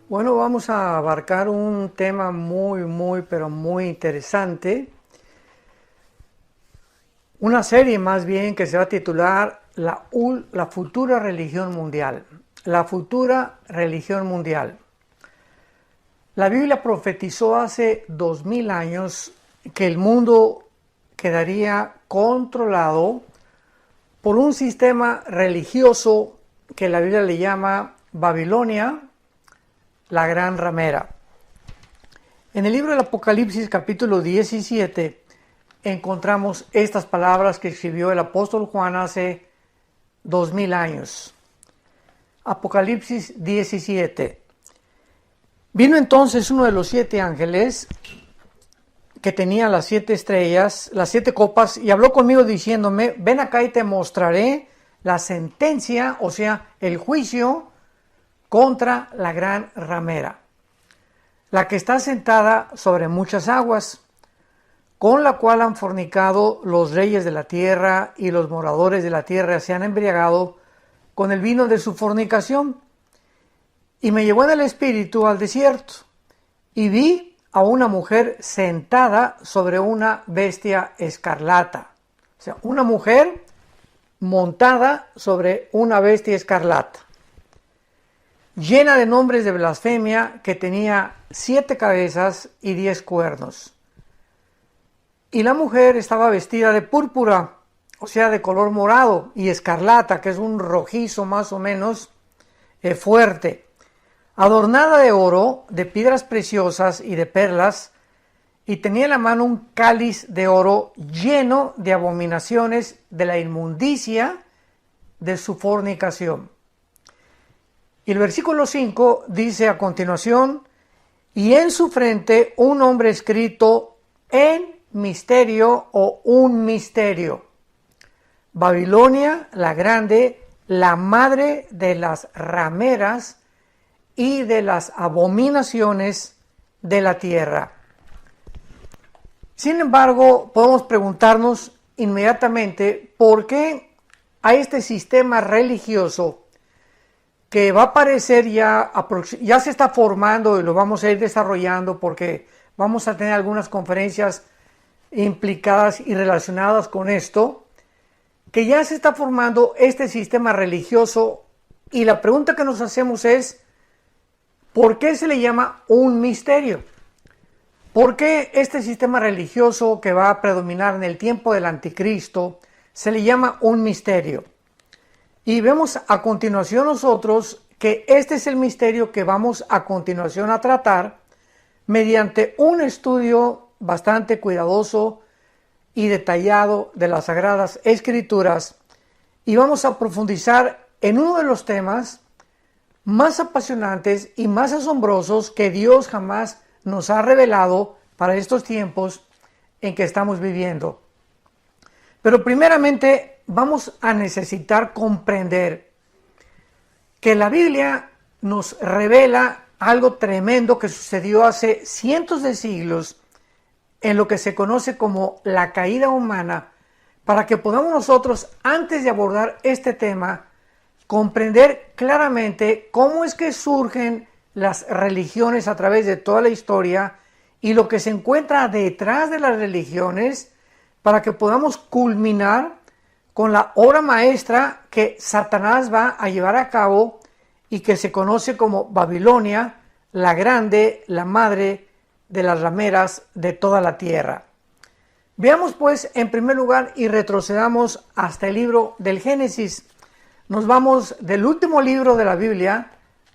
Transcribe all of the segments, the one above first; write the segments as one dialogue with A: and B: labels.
A: Bueno, vamos a abarcar un tema pero muy interesante. Una serie más bien que se va a titular La futura religión mundial. La futura religión mundial. La Biblia profetizó hace 2000 años que el mundo quedaría controlado por un sistema religioso que la Biblia le llama Babilonia, la gran ramera. En el libro del Apocalipsis capítulo 17 encontramos estas palabras que escribió el apóstol Juan hace 2000 años. Apocalipsis 17. Vino entonces uno de los 7 ángeles que tenía las 7 estrellas, las 7 copas, y habló conmigo diciéndome: ven acá y te mostraré la sentencia, o sea, el juicio contra la gran ramera, la que está sentada sobre muchas aguas, con la cual han fornicado los reyes de la tierra, y los moradores de la tierra se han embriagado con el vino de su fornicación. Y me llevó en el espíritu al desierto, y vi a una mujer sentada sobre una bestia escarlata. O sea, una mujer montada sobre una bestia escarlata, llena de nombres de blasfemia, que tenía 7 cabezas y 10 cuernos. Y la mujer estaba vestida de púrpura, o sea, de color morado, y escarlata, que es un rojizo más o menos fuerte, adornada de oro, de piedras preciosas y de perlas, y tenía en la mano un cáliz de oro lleno de abominaciones de la inmundicia de su fornicación. Y el versículo 5 dice a continuación: y en su frente un nombre escrito en misterio, o un misterio: Babilonia la grande, la madre de las rameras y de las abominaciones de la tierra. Sin embargo, podemos preguntarnos inmediatamente por qué a este sistema religioso que va a aparecer ya se está formando, y lo vamos a ir desarrollando porque vamos a tener algunas conferencias implicadas y relacionadas con esto, que ya se está formando este sistema religioso, y la pregunta que nos hacemos es: ¿por qué se le llama un misterio? ¿Por qué este sistema religioso que va a predominar en el tiempo del anticristo se le llama un misterio? Y vemos a continuación nosotros que este es el misterio que vamos a continuación a tratar mediante un estudio bastante cuidadoso y detallado de las Sagradas Escrituras, y vamos a profundizar en uno de los temas más apasionantes y más asombrosos que Dios jamás nos ha revelado para estos tiempos en que estamos viviendo. Pero primeramente vamos a necesitar comprender que la Biblia nos revela algo tremendo que sucedió hace cientos de siglos en lo que se conoce como la caída humana, para que podamos nosotros, antes de abordar este tema, comprender claramente cómo es que surgen las religiones a través de toda la historia y lo que se encuentra detrás de las religiones, para que podamos culminar con la obra maestra que Satanás va a llevar a cabo y que se conoce como Babilonia, la grande, la madre de las rameras de toda la tierra. Veamos pues en primer lugar y retrocedamos hasta el libro del Génesis. Nos vamos del último libro de la Biblia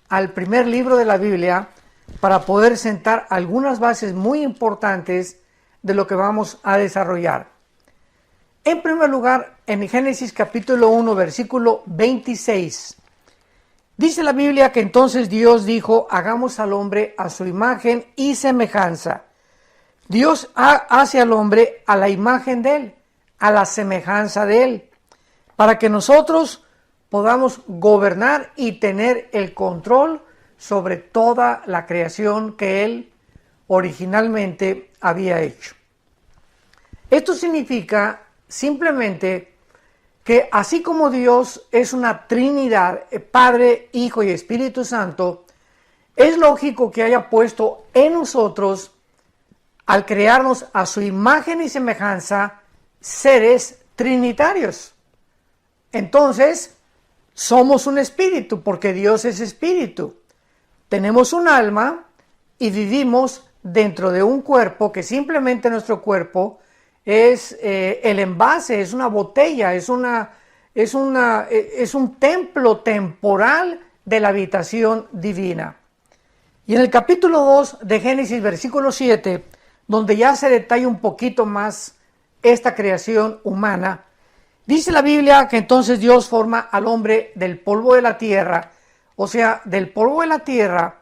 A: al primer libro de la Biblia para poder sentar algunas bases muy importantes de lo que vamos a desarrollar. En primer lugar, en Génesis capítulo 1, versículo 26, dice la Biblia que entonces Dios dijo: hagamos al hombre a su imagen y semejanza. Dios hace al hombre a la imagen de él, a la semejanza de él, para que nosotros podamos gobernar y tener el control sobre toda la creación que Él originalmente había hecho. Esto significa simplemente que así como Dios es una Trinidad, Padre, Hijo y Espíritu Santo, es lógico que haya puesto en nosotros, al crearnos a su imagen y semejanza, seres trinitarios. Entonces, somos un espíritu, porque Dios es espíritu. Tenemos un alma y vivimos dentro de un cuerpo que simplemente nuestro cuerpo es el envase, es una botella, es un templo temporal de la habitación divina. Y en el capítulo 2 de Génesis, versículo 7, donde ya se detalla un poquito más esta creación humana, dice la Biblia que entonces Dios forma al hombre del polvo de la tierra, o sea, del polvo de la tierra,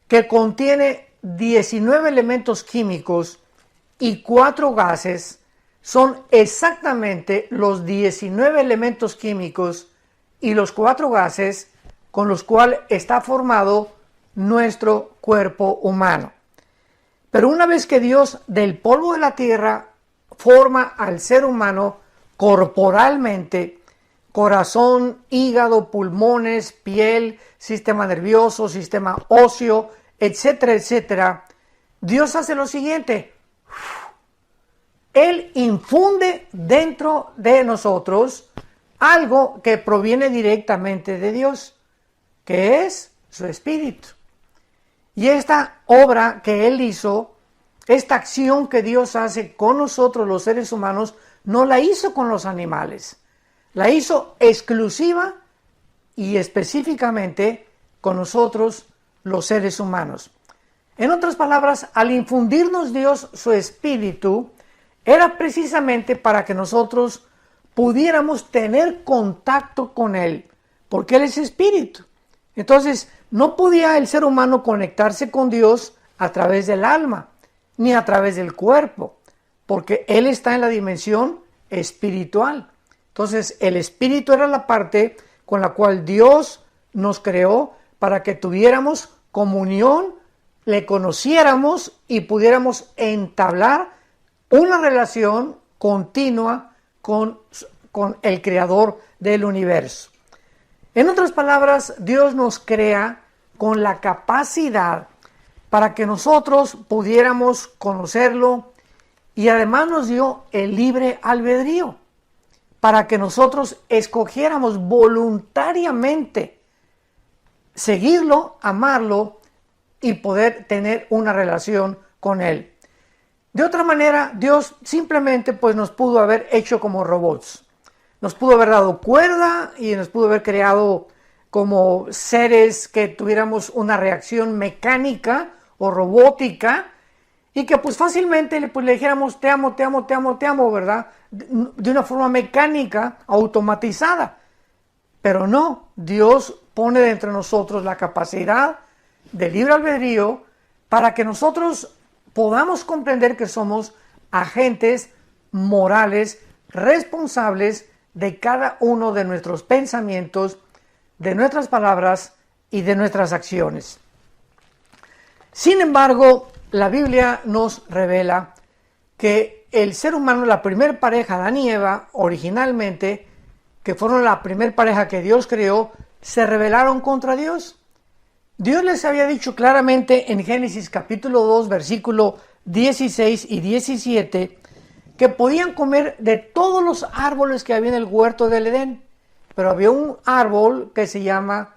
A: que contiene 19 elementos químicos y 4 gases. Son exactamente los 19 elementos químicos y los 4 gases con los cuales está formado nuestro cuerpo humano. Pero una vez que Dios del polvo de la tierra forma al ser humano corporalmente, corazón, hígado, pulmones, piel, sistema nervioso, sistema óseo, etcétera, etcétera, Dios hace lo siguiente: Él infunde dentro de nosotros algo que proviene directamente de Dios, que es su espíritu. Y esta obra que Él hizo, esta acción que Dios hace con nosotros los seres humanos, no la hizo con los animales. La hizo exclusiva y específicamente con nosotros los seres humanos. En otras palabras, al infundirnos Dios su espíritu, era precisamente para que nosotros pudiéramos tener contacto con Él, porque Él es espíritu. Entonces, no podía el ser humano conectarse con Dios a través del alma, ni a través del cuerpo, porque Él está en la dimensión espiritual. Entonces, el espíritu era la parte con la cual Dios nos creó para que tuviéramos comunión, le conociéramos y pudiéramos entablar una relación continua con el creador del universo. En otras palabras, Dios nos crea con la capacidad para que nosotros pudiéramos conocerlo, y además nos dio el libre albedrío para que nosotros escogiéramos voluntariamente seguirlo, amarlo y poder tener una relación con Él. De otra manera, Dios simplemente pues nos pudo haber hecho como robots. Nos pudo haber dado cuerda y nos pudo haber creado como seres que tuviéramos una reacción mecánica o robótica y que pues fácilmente le dijéramos te amo, te amo, te amo, te amo, ¿verdad? De una forma mecánica, automatizada. Pero no, Dios pone dentro de nosotros la capacidad de libre albedrío para que nosotros podamos comprender que somos agentes morales responsables de cada uno de nuestros pensamientos, de nuestras palabras y de nuestras acciones. Sin embargo, la Biblia nos revela que el ser humano, la primer pareja, Adán y Eva, originalmente, que fueron la primer pareja que Dios creó, se rebelaron contra Dios. Dios les había dicho claramente en Génesis capítulo 2, versículo 16 y 17, que podían comer de todos los árboles que había en el huerto del Edén, pero había un árbol que se llama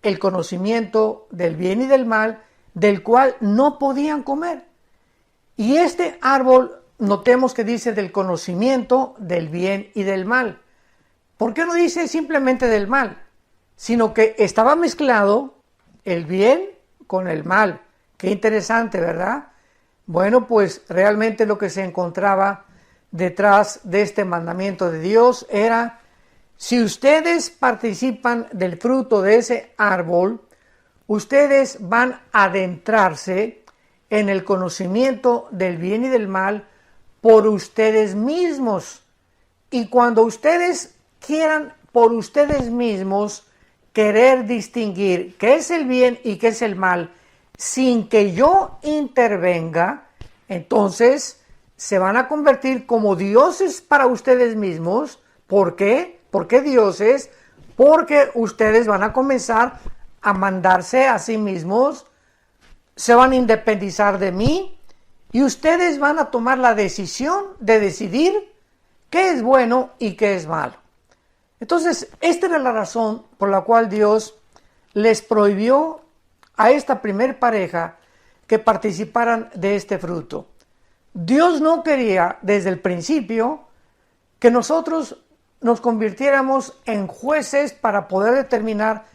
A: el conocimiento del bien y del mal, del cual no podían comer. Y este árbol, notemos que dice del conocimiento del bien y del mal. ¿Por qué no dice simplemente del mal? Sino que estaba mezclado el bien con el mal. Qué interesante, ¿verdad? Bueno, pues realmente lo que se encontraba detrás de este mandamiento de Dios era: si ustedes participan del fruto de ese árbol, ustedes van a adentrarse en el conocimiento del bien y del mal por ustedes mismos. Y cuando ustedes quieran por ustedes mismos querer distinguir qué es el bien y qué es el mal, sin que yo intervenga, entonces se van a convertir como dioses para ustedes mismos. ¿Por qué? ¿Por qué dioses? Porque ustedes van a comenzar a mandarse a sí mismos se van a independizar de mí y ustedes van a tomar la decisión de decidir qué es bueno y qué es malo. Entonces, esta era la razón por la cual Dios les prohibió a esta primer pareja que participaran de este fruto. Dios no quería desde el principio que nosotros nos convirtiéramos en jueces para poder determinar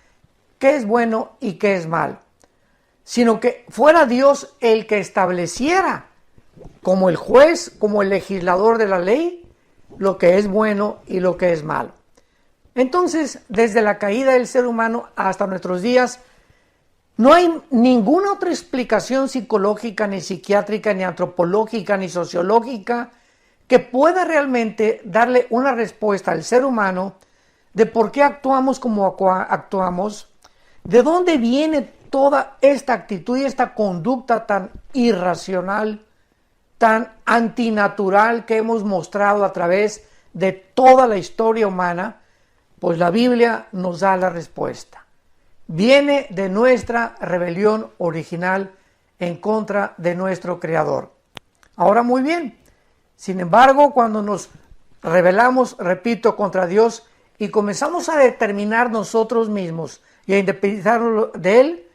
A: qué es bueno y qué es malo, sino que fuera Dios el que estableciera como el juez, como el legislador de la ley, lo que es bueno y lo que es malo. Entonces, desde la caída del ser humano hasta nuestros días, no hay ninguna otra explicación psicológica, ni psiquiátrica, ni antropológica, ni sociológica que pueda realmente darle una respuesta al ser humano de por qué actuamos como actuamos, de dónde viene toda esta actitud y esta conducta tan irracional, tan antinatural que hemos mostrado a través de toda la historia humana. Pues la Biblia nos da la respuesta. Viene de nuestra rebelión original en contra de nuestro Creador. Ahora muy bien, sin embargo, cuando nos rebelamos, repito, contra Dios y comenzamos a determinar nosotros mismos y a independizarnos de Él,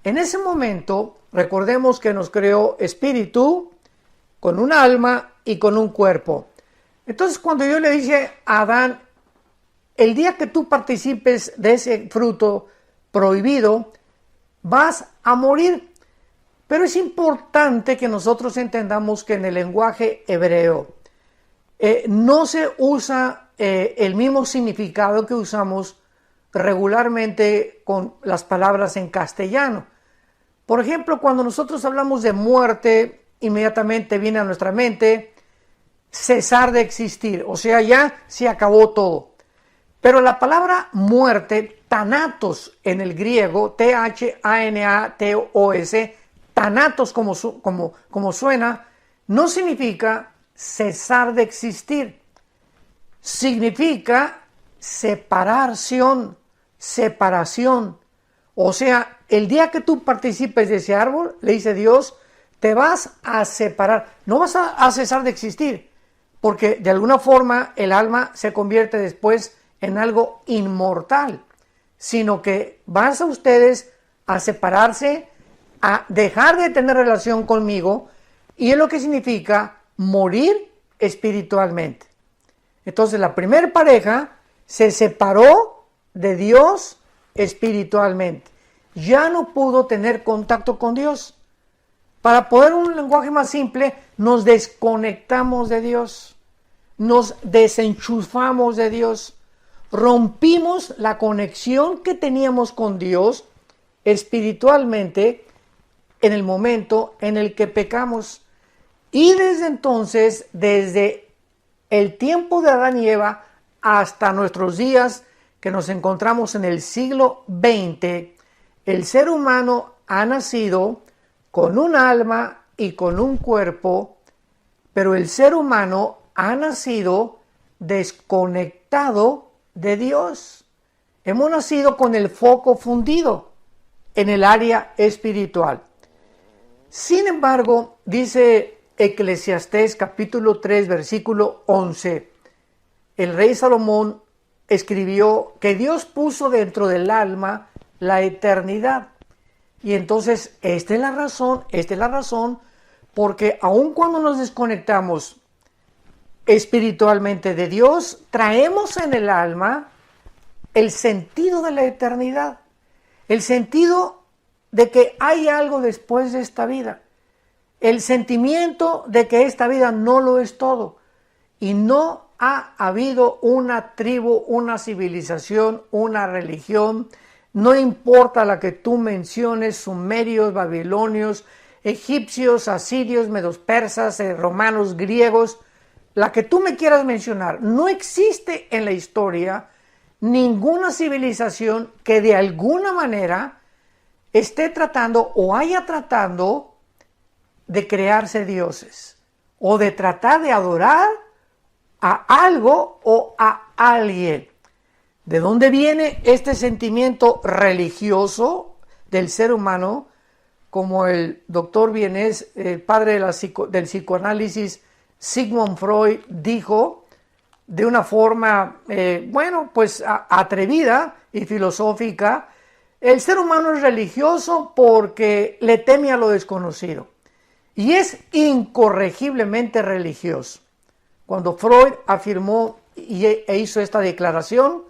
A: en ese momento recordemos que nos creó espíritu, con un alma y con un cuerpo. Entonces, cuando yo le dije a Adán, el día que tú participes de ese fruto prohibido, vas a morir. Pero es importante que nosotros entendamos que en el lenguaje hebreo no se usa el mismo significado que usamos regularmente con las palabras en castellano. Por ejemplo, cuando nosotros hablamos de muerte, inmediatamente viene a nuestra mente cesar de existir, o sea, ya se acabó todo. Pero la palabra muerte, thanatos en el griego, Thanatos, thanatos como suena, no significa cesar de existir. Significa separación. O sea, el día que tú participes de ese árbol, le dice Dios, te vas a separar. No vas a cesar de existir, porque de alguna forma el alma se convierte después en algo inmortal, sino que vas a ustedes a separarse, a dejar de tener relación conmigo, y es lo que significa morir espiritualmente. Entonces la primera pareja se separó de Dios espiritualmente, ya no pudo tener contacto con Dios. Para poner un lenguaje más simple, nos desconectamos de Dios, nos desenchufamos de Dios, rompimos la conexión que teníamos con Dios espiritualmente en el momento en el que pecamos. Y desde entonces, desde el tiempo de Adán y Eva hasta nuestros días que nos encontramos en el siglo XX, el ser humano ha nacido con un alma y con un cuerpo, pero el ser humano ha nacido desconectado de Dios. Hemos nacido con el foco fundido en el área espiritual. Sin embargo, dice Eclesiastés capítulo 3 versículo 11, el rey Salomón escribió que Dios puso dentro del alma la eternidad. Y entonces esta es la razón porque aun cuando nos desconectamos espiritualmente de Dios, traemos en el alma el sentido de la eternidad, el sentido de que hay algo después de esta vida, el sentimiento de que esta vida no lo es todo y no ha habido una tribu, una civilización, una religión, no importa la que tú menciones, sumerios, babilonios, egipcios, asirios, medos persas, romanos, griegos, la que tú me quieras mencionar, no existe en la historia ninguna civilización que de alguna manera esté tratando o haya tratando de crearse dioses o de tratar de adorar a algo o a alguien. ¿De dónde viene este sentimiento religioso del ser humano? como el doctor vienés, el padre del psicoanálisis, Sigmund Freud, dijo de una forma, atrevida y filosófica, el ser humano es religioso porque le teme a lo desconocido y es incorregiblemente religioso. Cuando Freud afirmó e hizo esta declaración,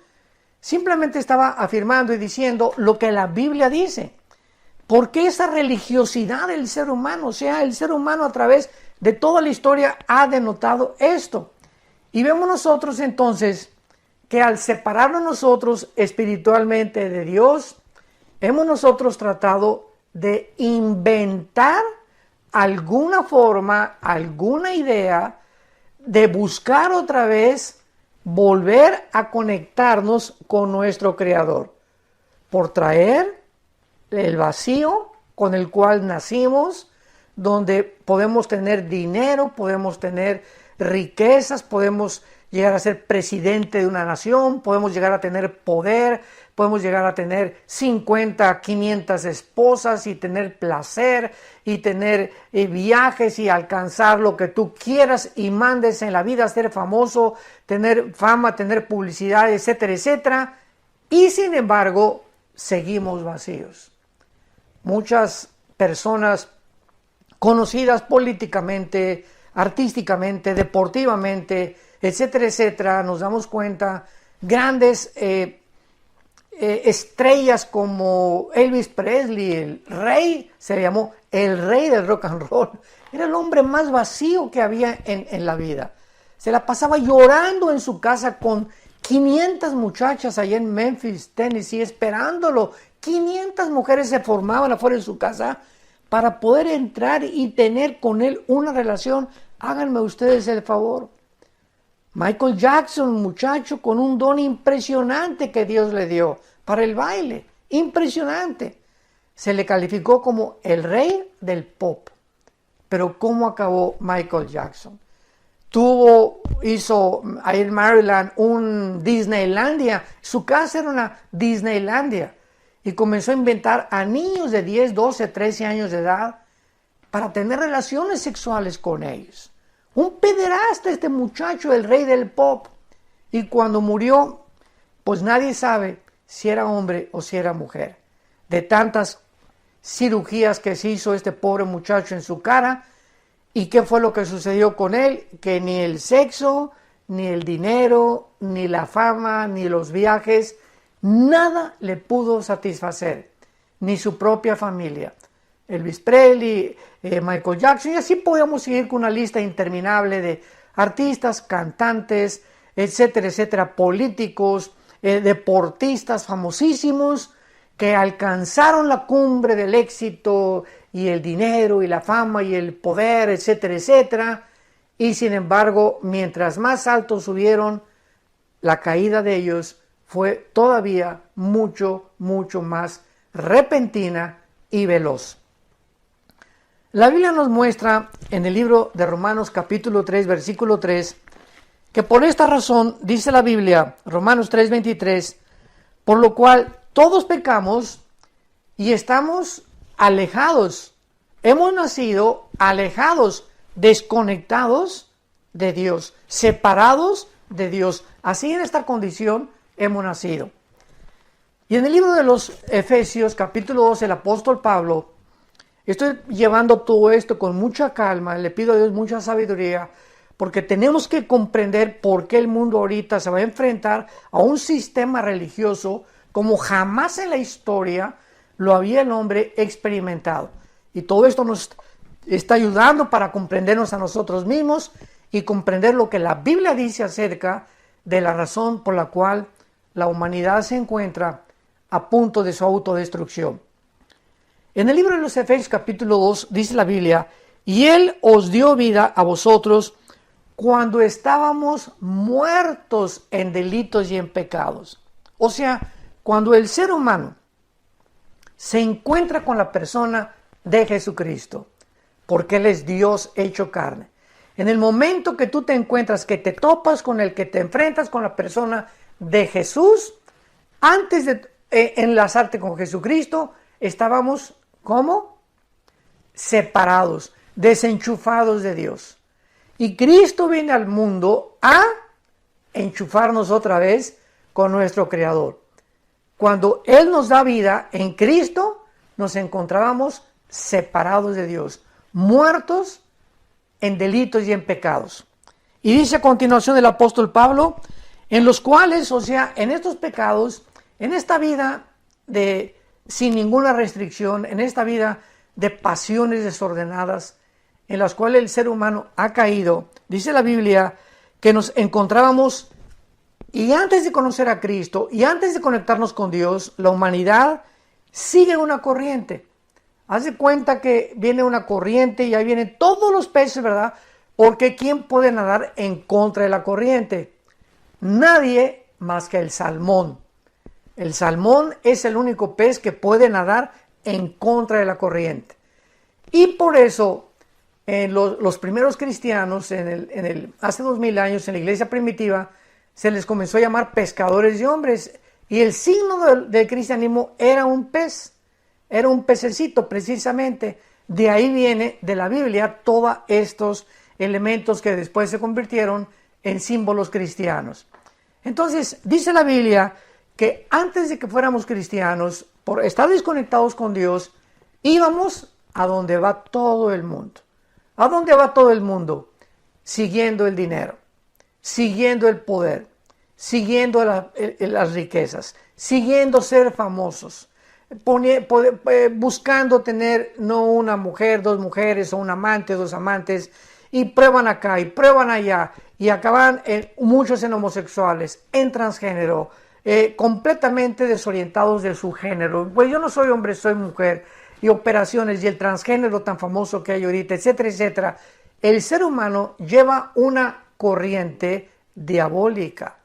A: simplemente estaba afirmando y diciendo lo que la Biblia dice. Porque esa religiosidad del ser humano, o sea, el ser humano a través de toda la historia ha denotado esto. Y vemos nosotros entonces que al separarnos nosotros espiritualmente de Dios, hemos nosotros tratado de inventar alguna forma, alguna idea de buscar otra vez volver a conectarnos con nuestro Creador, por traer el vacío con el cual nacimos, donde podemos tener dinero, podemos tener riquezas, podemos llegar a ser presidente de una nación, podemos llegar a tener poder, podemos llegar a tener 50, 500 esposas y tener placer y tener viajes y alcanzar lo que tú quieras y mandes en la vida, ser famoso, tener fama, tener publicidad, etcétera, etcétera. Y sin embargo, seguimos vacíos. Muchas personas conocidas políticamente, artísticamente, deportivamente, etcétera, etcétera, nos damos cuenta, grandes estrellas como Elvis Presley, el rey, se llamó el rey del rock and roll, era el hombre más vacío que había en la vida. Se la pasaba llorando en su casa con 500 muchachas allá en Memphis, Tennessee, esperándolo. 500 mujeres se formaban afuera de su casa para poder entrar y tener con él una relación. Háganme ustedes el favor. Michael Jackson, muchacho con un don impresionante que Dios le dio para el baile, impresionante. Se le calificó como el rey del pop. Pero ¿cómo acabó Michael Jackson? Hizo ahí en Maryland un Disneylandia, su casa era una Disneylandia, y comenzó a inventar a niños de 10, 12, 13 años de edad para tener relaciones sexuales con ellos. Un pederasta este muchacho, el rey del pop. Y cuando murió, pues nadie sabe si era hombre o si era mujer. De tantas cirugías que se hizo este pobre muchacho en su cara. ¿Y qué fue lo que sucedió con él? Que ni el sexo, ni el dinero, ni la fama, ni los viajes, nada le pudo satisfacer, ni su propia familia. Elvis Presley, Michael Jackson, y así podemos seguir con una lista interminable de artistas, cantantes, etcétera, etcétera, políticos, deportistas famosísimos que alcanzaron la cumbre del éxito y el dinero y la fama y el poder, etcétera, etcétera, y sin embargo, mientras más alto subieron, la caída de ellos fue todavía mucho, mucho más repentina y veloz. La Biblia nos muestra en el libro de Romanos capítulo 3, versículo 3, que por esta razón, dice la Biblia, Romanos 3, 23, por lo cual todos pecamos y estamos alejados, hemos nacido alejados, desconectados de Dios, separados de Dios. Así en esta condición hemos nacido. Y en el libro de los Efesios, capítulo 2, el apóstol Pablo, estoy llevando todo esto con mucha calma, le pido a Dios mucha sabiduría, porque tenemos que comprender por qué el mundo ahorita se va a enfrentar a un sistema religioso como jamás en la historia lo había el hombre experimentado. Y todo esto nos está ayudando para comprendernos a nosotros mismos y comprender lo que la Biblia dice acerca de la razón por la cual la humanidad se encuentra a punto de su autodestrucción. En el libro de los Efesios capítulo 2 dice la Biblia, y Él os dio vida a vosotros cuando estábamos muertos en delitos y en pecados. O sea, cuando el ser humano se encuentra con la persona de Jesucristo, porque Él es Dios hecho carne. En el momento que tú te encuentras, que te topas con el que te enfrentas con la persona de Jesús, antes de enlazarte con Jesucristo, estábamos, ¿cómo? separados, desenchufados de Dios. Y Cristo viene al mundo a enchufarnos otra vez con nuestro Creador. Cuando Él nos da vida en Cristo, nos encontrábamos separados de Dios, muertos en delitos y en pecados. Y dice a continuación el apóstol Pablo, en los cuales, o sea, en estos pecados, en esta vida sin ninguna restricción, en esta vida de pasiones desordenadas, en las cuales el ser humano ha caído, dice la Biblia que nos encontrábamos, y antes de conocer a Cristo, y antes de conectarnos con Dios, la humanidad sigue una corriente. Haz de cuenta que viene una corriente y ahí vienen todos los peces, ¿verdad? Porque ¿quién puede nadar en contra de la corriente? Nadie más que el salmón. El salmón es el único pez que puede nadar en contra de la corriente. Y por eso los primeros cristianos, hace 2000 años, en la iglesia primitiva, se les comenzó a llamar pescadores de hombres. Y el signo del cristianismo era un pez. Era un pececito, precisamente. De ahí viene, de la Biblia, todos estos elementos que después se convirtieron en símbolos cristianos. Entonces, dice la Biblia que antes de que fuéramos cristianos, por estar desconectados con Dios, íbamos a donde va todo el mundo. ¿A dónde va todo el mundo? Siguiendo el dinero, siguiendo el poder, siguiendo las riquezas, siguiendo ser famosos, buscando tener no una mujer, dos mujeres o un amante, dos amantes, y prueban acá y prueban allá y acaban muchos en homosexuales, en transgénero, completamente desorientados de su género. Pues yo no soy hombre, soy mujer, y operaciones y el transgénero tan famoso que hay ahorita, etcétera, etcétera. El ser humano lleva una corriente diabólica.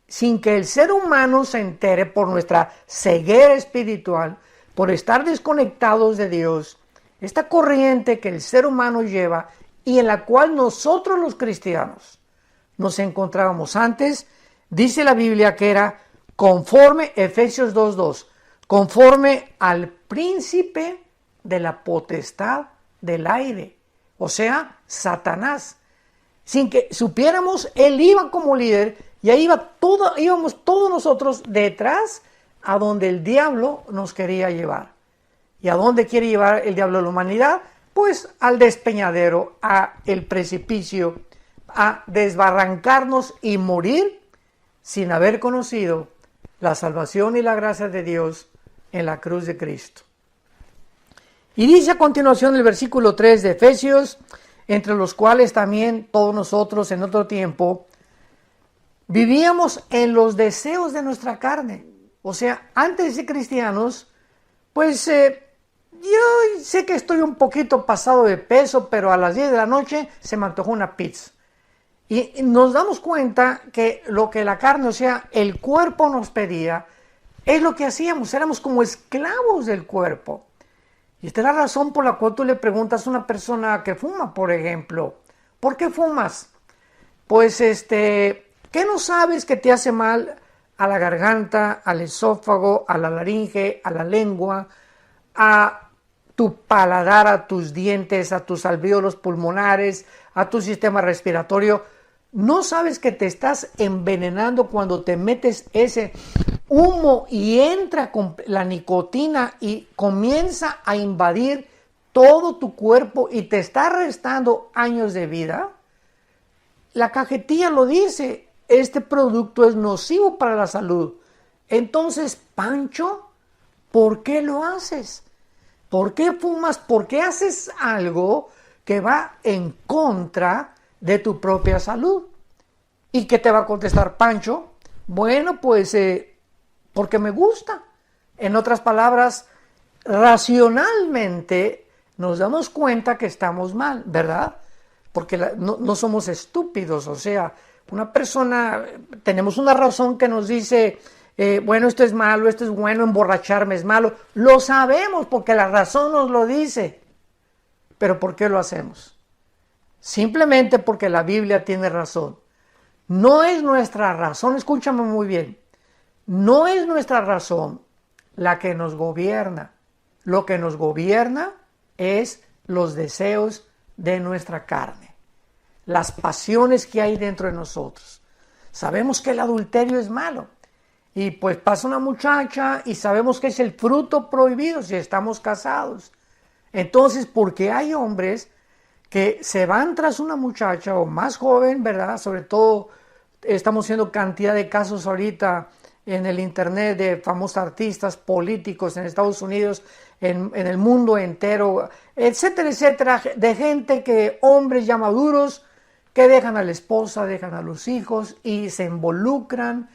A: Sin que el ser humano se entere, por nuestra ceguera espiritual, por estar desconectados de Dios, esta corriente que el ser humano lleva y en la cual nosotros los cristianos nos encontrábamos antes, dice la Biblia que era conforme, Efesios 2:2, conforme al príncipe de la potestad del aire, o sea, Satanás. Sin que supiéramos, él iba como líder y ahí íbamos todos nosotros detrás a donde el diablo nos quería llevar. ¿Y a dónde quiere llevar el diablo a la humanidad? Pues al despeñadero, a el precipicio, a desbarrancarnos y morir sin haber conocido la salvación y la gracia de Dios en la cruz de Cristo. Y dice a continuación el versículo 3 de Efesios, entre los cuales también todos nosotros en otro tiempo vivíamos en los deseos de nuestra carne. O sea, antes de ser cristianos, pues yo sé que estoy un poquito pasado de peso, pero a las 10 de la noche se me antojó una pizza. Y nos damos cuenta que lo que la carne, o sea, el cuerpo nos pedía, es lo que hacíamos, éramos como esclavos del cuerpo. Y esta es la razón por la cual tú le preguntas a una persona que fuma, por ejemplo, ¿por qué fumas? Pues, ¿qué no sabes que te hace mal a la garganta, al esófago, a la laringe, a la lengua, a tu paladar, a tus dientes, a tus alvéolos pulmonares, a tu sistema respiratorio? ¿No sabes que te estás envenenando cuando te metes ese humo y entra con la nicotina y comienza a invadir todo tu cuerpo y te está restando años de vida? La cajetilla lo dice, este producto es nocivo para la salud. Entonces, Pancho, ¿por qué lo haces? ¿Por qué fumas? ¿Por qué haces algo que va en contra de tu propia salud? ¿Y qué te va a contestar Pancho? Bueno, pues porque me gusta. En otras palabras, racionalmente nos damos cuenta que estamos mal, ¿verdad? Porque no somos estúpidos, o sea, una persona, tenemos una razón que nos dice, bueno, esto es malo, esto es bueno, emborracharme es malo. Lo sabemos porque la razón nos lo dice. Pero ¿por qué lo hacemos? Simplemente porque la Biblia tiene razón. No es nuestra razón, escúchame muy bien, no es nuestra razón la que nos gobierna. Lo que nos gobierna es los deseos de nuestra carne, las pasiones que hay dentro de nosotros. Sabemos que el adulterio es malo. Y pues pasa una muchacha y sabemos que es el fruto prohibido si estamos casados. Entonces, porque hay hombres que se van tras una muchacha o más joven, ¿verdad? Sobre todo estamos viendo cantidad de casos ahorita en el internet de famosos artistas políticos en Estados Unidos, en el mundo entero, etcétera, etcétera, de gente que, hombres ya maduros, que dejan a la esposa, dejan a los hijos y se involucran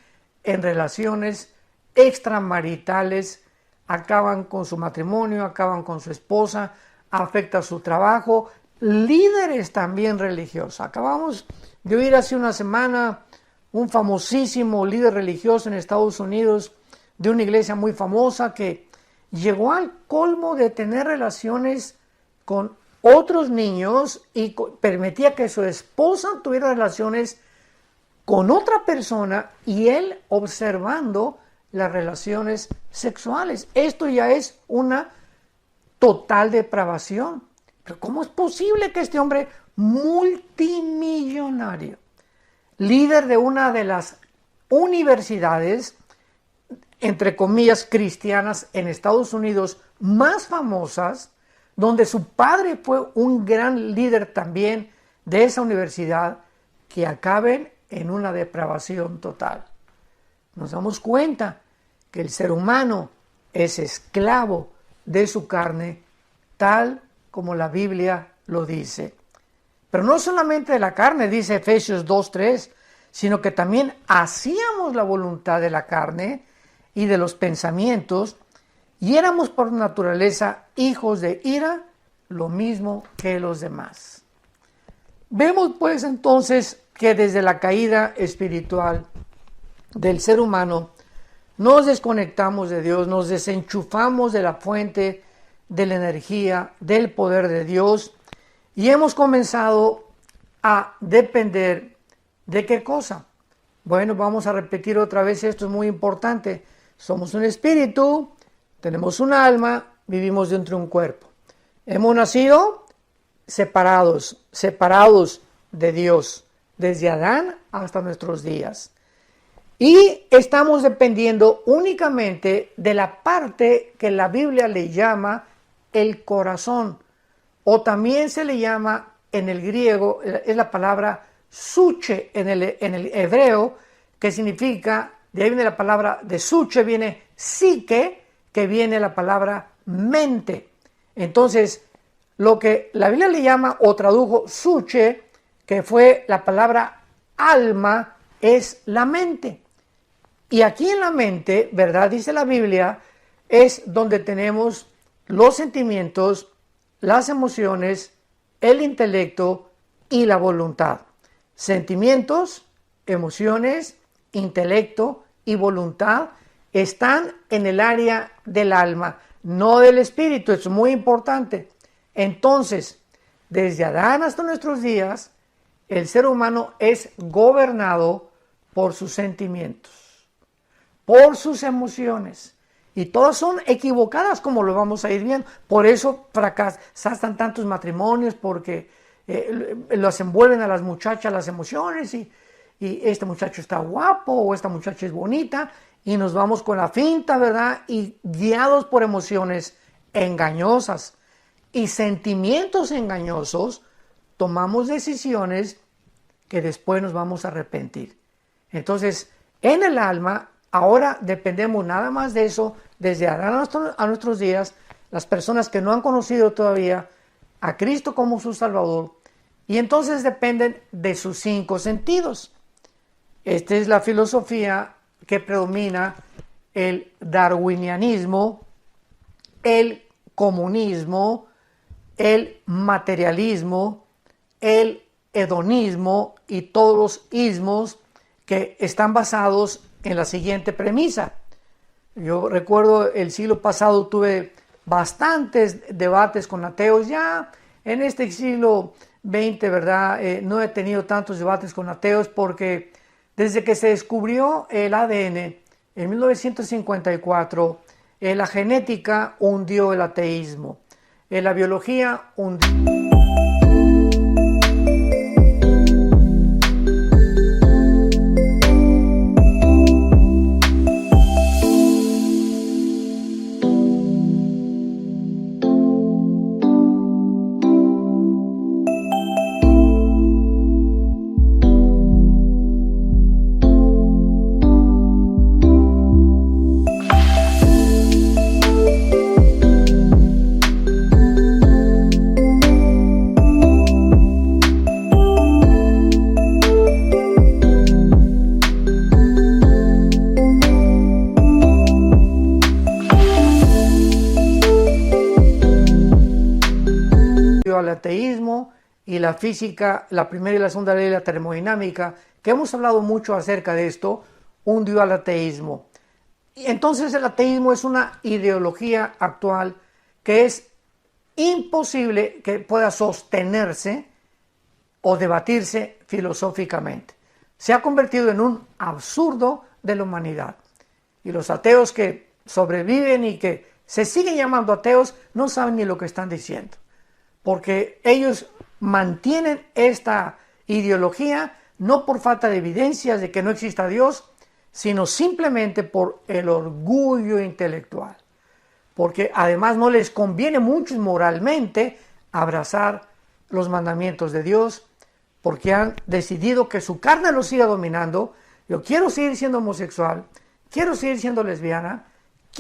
A: en relaciones extramaritales, acaban con su matrimonio, acaban con su esposa, afecta su trabajo. Líderes también religiosos. Acabamos de oír hace una semana un famosísimo líder religioso en Estados Unidos de una iglesia muy famosa que llegó al colmo de tener relaciones con otros niños y permitía que su esposa tuviera relaciones con otra persona y él observando las relaciones sexuales. Esto ya es una total depravación. Pero ¿cómo es posible que este hombre multimillonario, líder de una de las universidades, entre comillas, cristianas en Estados Unidos más famosas, donde su padre fue un gran líder también de esa universidad, que acaben en una depravación total? Nos damos cuenta que el ser humano es esclavo de su carne, tal como la Biblia lo dice. Pero no solamente de la carne, dice Efesios 2:3, sino que también hacíamos la voluntad de la carne y de los pensamientos, y éramos por naturaleza hijos de ira, lo mismo que los demás. Vemos pues entonces que desde la caída espiritual del ser humano nos desconectamos de Dios, nos desenchufamos de la fuente de la energía, del poder de Dios, y hemos comenzado a depender de ¿qué cosa? Bueno, vamos a repetir otra vez, esto es muy importante. Somos un espíritu, tenemos un alma, vivimos dentro de un cuerpo. Hemos nacido separados de Dios, desde Adán hasta nuestros días. Y estamos dependiendo únicamente de la parte que la Biblia le llama el corazón, o también se le llama en el griego, es la palabra suche en el hebreo, que significa, de ahí viene la palabra de suche, viene psique, que viene la palabra mente. Entonces, lo que la Biblia le llama o tradujo suche, que fue la palabra alma, es la mente. Y aquí en la mente, ¿verdad? Dice la Biblia, es donde tenemos los sentimientos, las emociones, el intelecto y la voluntad. Sentimientos, emociones, intelecto y voluntad están en el área del alma, no del espíritu. Es muy importante. Entonces, desde Adán hasta nuestros días, el ser humano es gobernado por sus sentimientos, por sus emociones. Y todas son equivocadas, como lo vamos a ir viendo. Por eso fracasan tantos matrimonios, porque los envuelven a las muchachas las emociones y este muchacho está guapo o esta muchacha es bonita y nos vamos con la finta, ¿verdad? Y guiados por emociones engañosas y sentimientos engañosos, tomamos decisiones que después nos vamos a arrepentir. Entonces, en el alma, ahora dependemos nada más de eso, desde Adán a nuestros días, las personas que no han conocido todavía a Cristo como su Salvador, y entonces dependen de sus 5 sentidos. Esta es la filosofía que predomina: el darwinianismo, el comunismo, el materialismo, el hedonismo y todos los ismos que están basados en la siguiente premisa. Yo recuerdo el siglo pasado tuve bastantes debates con ateos. Ya en este siglo XX, ¿verdad? No he tenido tantos debates con ateos, porque desde que se descubrió el ADN en 1954, la genética hundió el ateísmo. En la biología, un al ateísmo y la física, la primera y la segunda ley de la termodinámica, que hemos hablado mucho acerca de esto, hundió al ateísmo. Y entonces el ateísmo es una ideología actual que es imposible que pueda sostenerse o debatirse filosóficamente. Se ha convertido en un absurdo de la humanidad. Y los ateos que sobreviven y que se siguen llamando ateos no saben ni lo que están diciendo, porque ellos mantienen esta ideología no por falta de evidencias de que no exista Dios, sino simplemente por el orgullo intelectual, porque además no les conviene mucho moralmente abrazar los mandamientos de Dios, porque han decidido que su carne los siga dominando. Yo quiero seguir siendo homosexual, quiero seguir siendo lesbiana,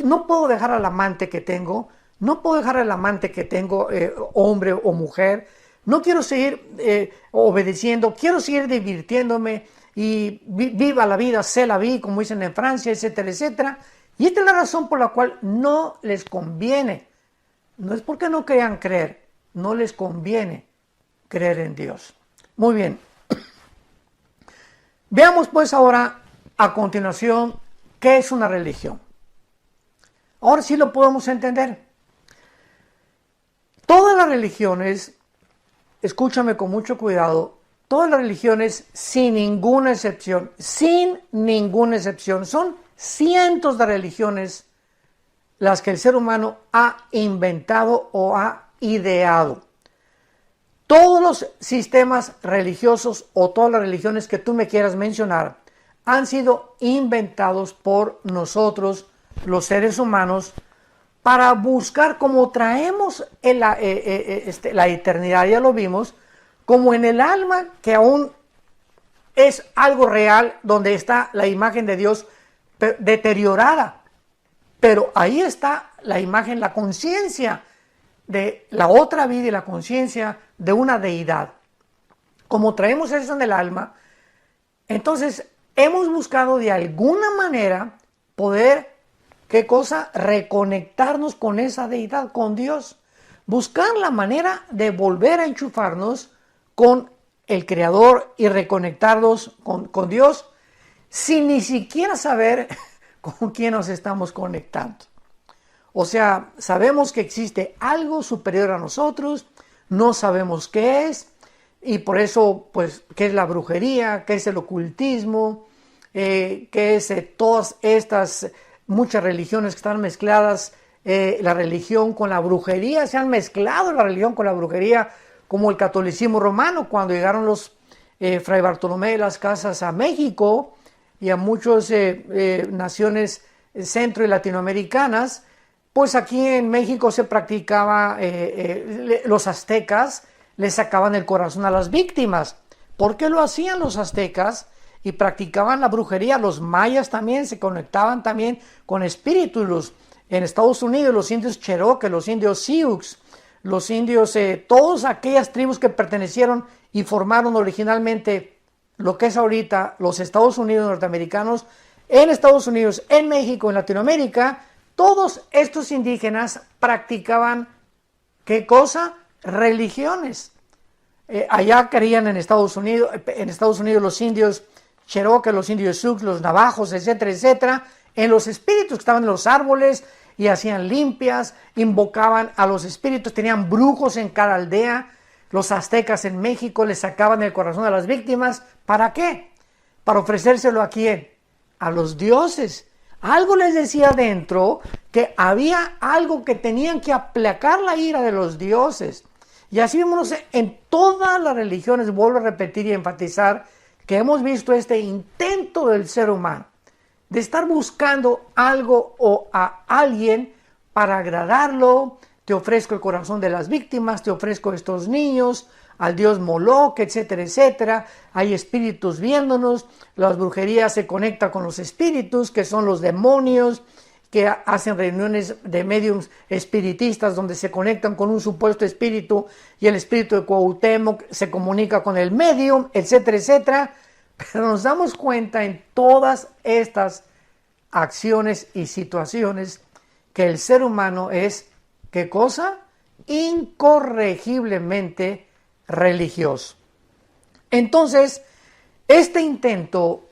A: no puedo dejar al amante que tengo, no puedo dejar al amante que tengo, hombre o mujer, no quiero seguir obedeciendo, quiero seguir divirtiéndome y viva la vida, c'est la vie, como dicen en Francia, etcétera, etcétera. Y esta es la razón por la cual no les conviene, no es porque no quieran creer, no les conviene creer en Dios. Muy bien. Veamos pues ahora a continuación qué es una religión. Ahora sí lo podemos entender. Todas las religiones, escúchame con mucho cuidado, todas las religiones sin ninguna excepción, son cientos de religiones las que el ser humano ha inventado o ha ideado. Todos los sistemas religiosos o todas las religiones que tú me quieras mencionar han sido inventados por nosotros, los seres humanos, para buscar, como traemos la eternidad, ya lo vimos, como en el alma, que aún es algo real, donde está la imagen de Dios deteriorada, pero ahí está la imagen, la conciencia de la otra vida y la conciencia de una deidad. Como traemos eso en el alma, entonces hemos buscado de alguna manera poder, ¿qué cosa? Reconectarnos con esa deidad, con Dios. Buscar la manera de volver a enchufarnos con el Creador y reconectarnos con Dios sin ni siquiera saber con quién nos estamos conectando. O sea, sabemos que existe algo superior a nosotros, no sabemos qué es, y por eso, pues, ¿qué es la brujería? ¿Qué es el ocultismo? ¿Qué es todas estas muchas religiones que están mezcladas? La religión con la brujería, se han mezclado la religión con la brujería, como el catolicismo romano, cuando llegaron los Fray Bartolomé de las Casas a México y a muchas naciones centro y latinoamericanas. Pues aquí en México se practicaba, los aztecas le sacaban el corazón a las víctimas. ¿Por qué lo hacían los aztecas? Y practicaban la brujería. Los mayas también se conectaban también con espíritus. En Estados Unidos los indios Cherokee, los indios Sioux, los indios, todas aquellas tribus que pertenecieron y formaron originalmente lo que es ahorita los Estados Unidos norteamericanos, en Estados Unidos, en México, en Latinoamérica. Todos estos indígenas practicaban, ¿qué cosa? Religiones. Allá creían en Estados Unidos los indios Cherokee, los indios Sioux, los navajos, etcétera, etcétera, en los espíritus que estaban en los árboles y hacían limpias, invocaban a los espíritus, tenían brujos en cada aldea. Los aztecas en México les sacaban el corazón a las víctimas. ¿Para qué? Para ofrecérselo a quién? A los dioses. Algo les decía adentro que había algo que tenían que aplacar la ira de los dioses. Y así vemos en todas las religiones, vuelvo a repetir y enfatizar, que hemos visto este intento del ser humano de estar buscando algo o a alguien para agradarlo. Te ofrezco el corazón de las víctimas, te ofrezco estos niños, al dios Moloch, etcétera, etcétera. Hay espíritus viéndonos, las brujerías se conectan con los espíritus, que son los demonios, que hacen reuniones de mediums espiritistas donde se conectan con un supuesto espíritu y el espíritu de Cuauhtémoc se comunica con el medium, etcétera, etcétera. Pero nos damos cuenta en todas estas acciones y situaciones que el ser humano es, ¿qué cosa? Incorregiblemente religioso. Entonces, este intento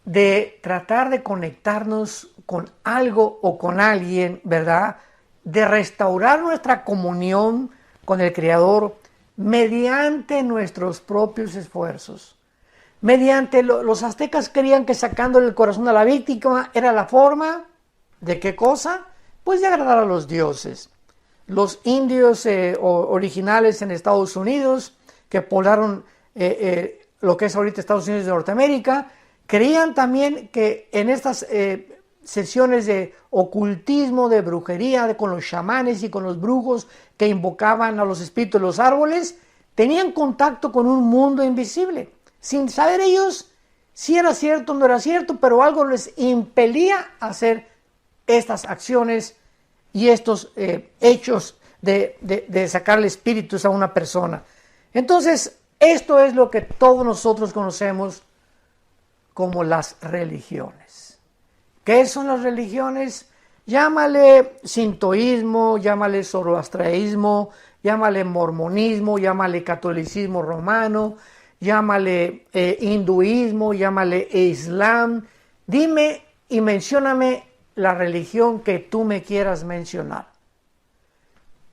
A: de tratar de conectarnos con algo o con alguien, ¿verdad? De restaurar nuestra comunión con el Creador mediante nuestros propios esfuerzos. Mediante los aztecas creían que sacándole el corazón a la víctima era la forma de ¿qué cosa? Pues de agradar a los dioses. Los indios originales en Estados Unidos, que poblaron lo que es ahorita Estados Unidos de Norteamérica, creían también que en estas sesiones de ocultismo, de brujería, con los chamanes y con los brujos que invocaban a los espíritus de los árboles, tenían contacto con un mundo invisible, sin saber ellos si era cierto o no era cierto, pero algo les impelía a hacer estas acciones y estos hechos de sacarle espíritus a una persona. Entonces, esto es lo que todos nosotros conocemos como las religiones. ¿Qué son las religiones? Llámale sintoísmo, llámale zoroastrianismo, llámale mormonismo, llámale catolicismo romano, llámale hinduismo, llámale islam. Dime y mencióname la religión que tú me quieras mencionar.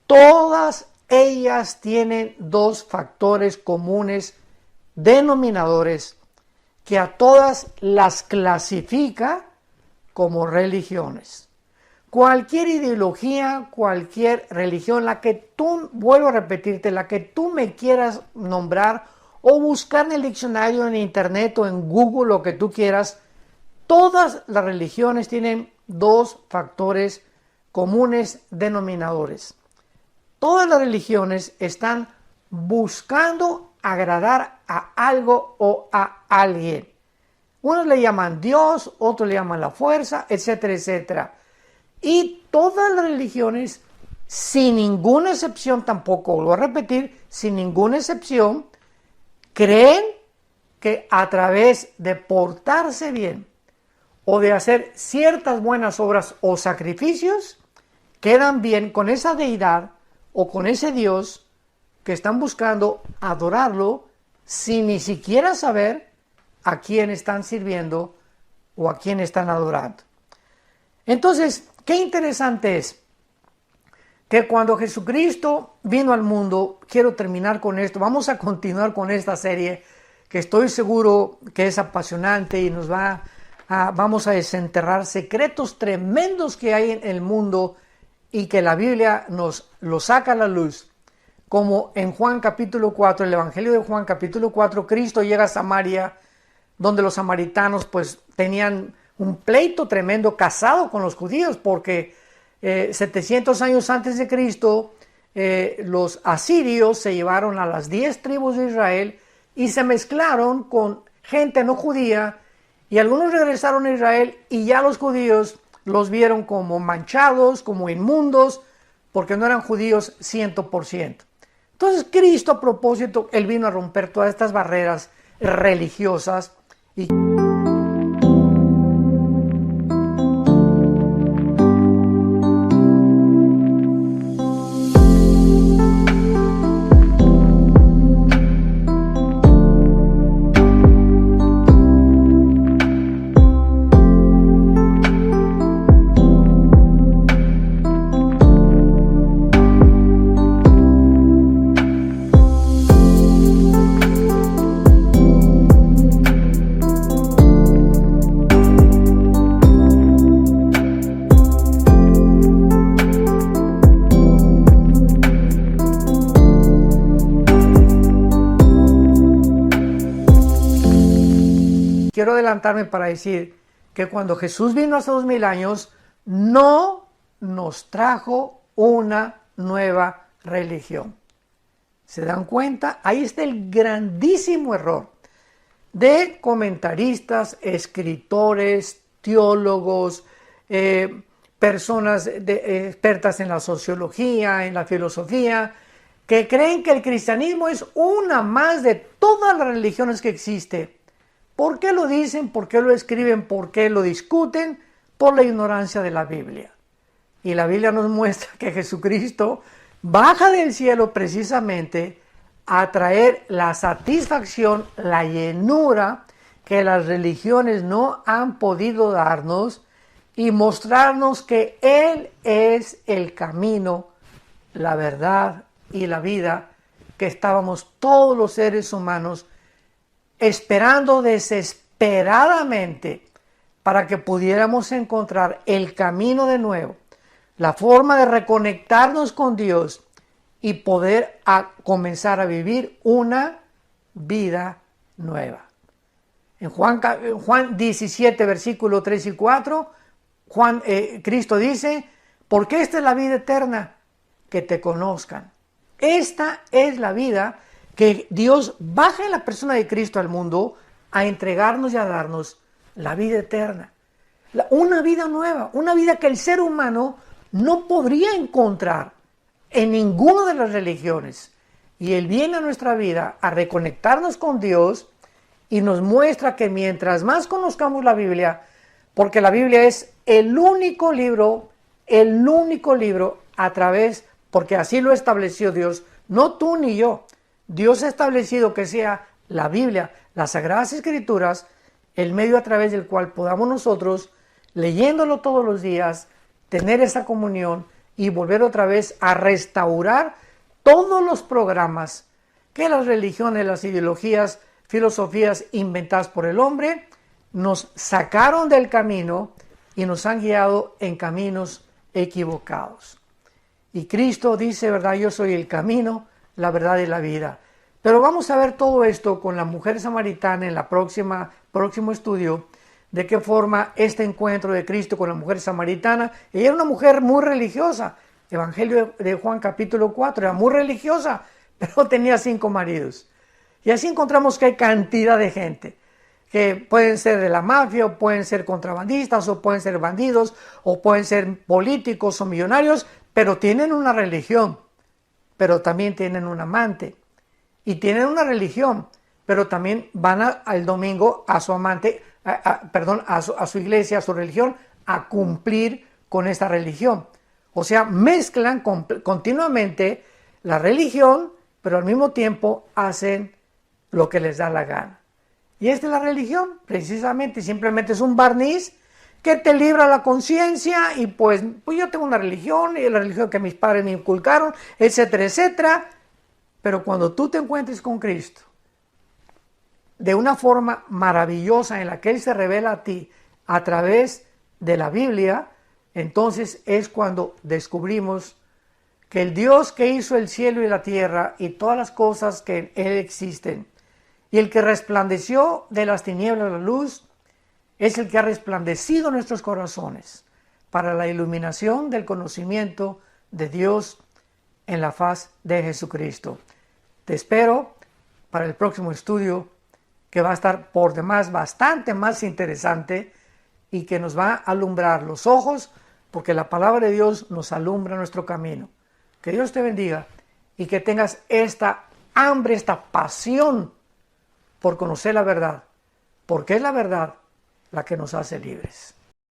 A: Todas ellas tienen dos factores comunes denominadores que a todas las clasifica como religiones. Cualquier ideología, cualquier religión, la que tú, vuelvo a repetirte, la que tú me quieras nombrar o buscar en el diccionario, en internet o en Google, lo que tú quieras, todas las religiones tienen dos factores comunes denominadores. Todas las religiones están buscando agradar a algo o a alguien. Unos le llaman Dios, otros le llaman la fuerza, etcétera, etcétera. Y todas las religiones, sin ninguna excepción tampoco, lo voy a repetir, sin ninguna excepción, creen que a través de portarse bien o de hacer ciertas buenas obras o sacrificios, quedan bien con esa deidad o con ese Dios que están buscando adorarlo sin ni siquiera saber a quién están sirviendo o a quién están adorando. Entonces, qué interesante es que cuando Jesucristo vino al mundo, quiero terminar con esto, vamos a continuar con esta serie que estoy seguro que es apasionante y vamos a desenterrar secretos tremendos que hay en el mundo y que la Biblia nos lo saca a la luz. Como en Juan capítulo 4, el Evangelio de Juan capítulo 4, Cristo llega a Samaria, donde los samaritanos pues tenían un pleito tremendo casado con los judíos, porque 700 años antes de Cristo, los asirios se llevaron a las 10 tribus de Israel y se mezclaron con gente no judía, y algunos regresaron a Israel y ya los judíos los vieron como manchados, como inmundos, porque no eran judíos 100%. Entonces Cristo, a propósito, Él vino a romper todas estas barreras religiosas y quiero adelantarme para decir que cuando Jesús vino hace 2000 años, no nos trajo una nueva religión. ¿Se dan cuenta? Ahí está el grandísimo error de comentaristas, escritores, teólogos, personas expertas en la sociología, en la filosofía, que creen que el cristianismo es una más de todas las religiones que existen. ¿Por qué lo dicen? ¿Por qué lo escriben? ¿Por qué lo discuten? Por la ignorancia de la Biblia. Y la Biblia nos muestra que Jesucristo baja del cielo precisamente a traer la satisfacción, la llenura que las religiones no han podido darnos y mostrarnos que Él es el camino, la verdad y la vida que estábamos todos los seres humanos esperando desesperadamente para que pudiéramos encontrar el camino de nuevo, la forma de reconectarnos con Dios y poder comenzar a vivir una vida nueva. En Juan 17, versículos 3 y 4, Cristo dice, porque esta es la vida eterna, que te conozcan. Esta es la vida que Dios baja en la persona de Cristo al mundo a entregarnos y a darnos la vida eterna. Una vida nueva, una vida que el ser humano no podría encontrar en ninguna de las religiones. Y Él viene a nuestra vida a reconectarnos con Dios y nos muestra que mientras más conozcamos la Biblia, porque la Biblia es el único libro a través, porque así lo estableció Dios, no tú ni yo. Dios ha establecido que sea la Biblia, las Sagradas Escrituras, el medio a través del cual podamos nosotros, leyéndolo todos los días, tener esa comunión y volver otra vez a restaurar todos los programas que las religiones, las ideologías, filosofías inventadas por el hombre nos sacaron del camino y nos han guiado en caminos equivocados. Y Cristo dice, ¿verdad? Yo soy el camino, la verdad y la vida. Pero vamos a ver todo esto con la mujer samaritana en la próximo estudio, de qué forma este encuentro de Cristo con la mujer samaritana. Ella era una mujer muy religiosa. Evangelio de Juan capítulo 4, era muy religiosa, pero tenía 5 maridos. Y así encontramos que hay cantidad de gente, que pueden ser de la mafia, o pueden ser contrabandistas, o pueden ser bandidos, o pueden ser políticos o millonarios, pero tienen una religión, pero también tienen un amante. Y tienen una religión, pero también van el domingo a su amante, a su iglesia, a su religión, a cumplir con esta religión. O sea, mezclan continuamente la religión, pero al mismo tiempo hacen lo que les da la gana. Y esta es la religión, precisamente, simplemente es un barniz que te libra la conciencia y pues yo tengo una religión y la religión que mis padres me inculcaron, etcétera, etcétera. Pero cuando tú te encuentres con Cristo, de una forma maravillosa en la que Él se revela a ti a través de la Biblia, entonces es cuando descubrimos que el Dios que hizo el cielo y la tierra y todas las cosas que en Él existen, y el que resplandeció de las tinieblas a la luz, es el que ha resplandecido nuestros corazones para la iluminación del conocimiento de Dios en la faz de Jesucristo. Te espero para el próximo estudio, que va a estar por demás bastante más interesante y que nos va a alumbrar los ojos, porque la palabra de Dios nos alumbra nuestro camino. Que Dios te bendiga y que tengas esta hambre, esta pasión por conocer la verdad, porque es la verdad la que nos hace libres.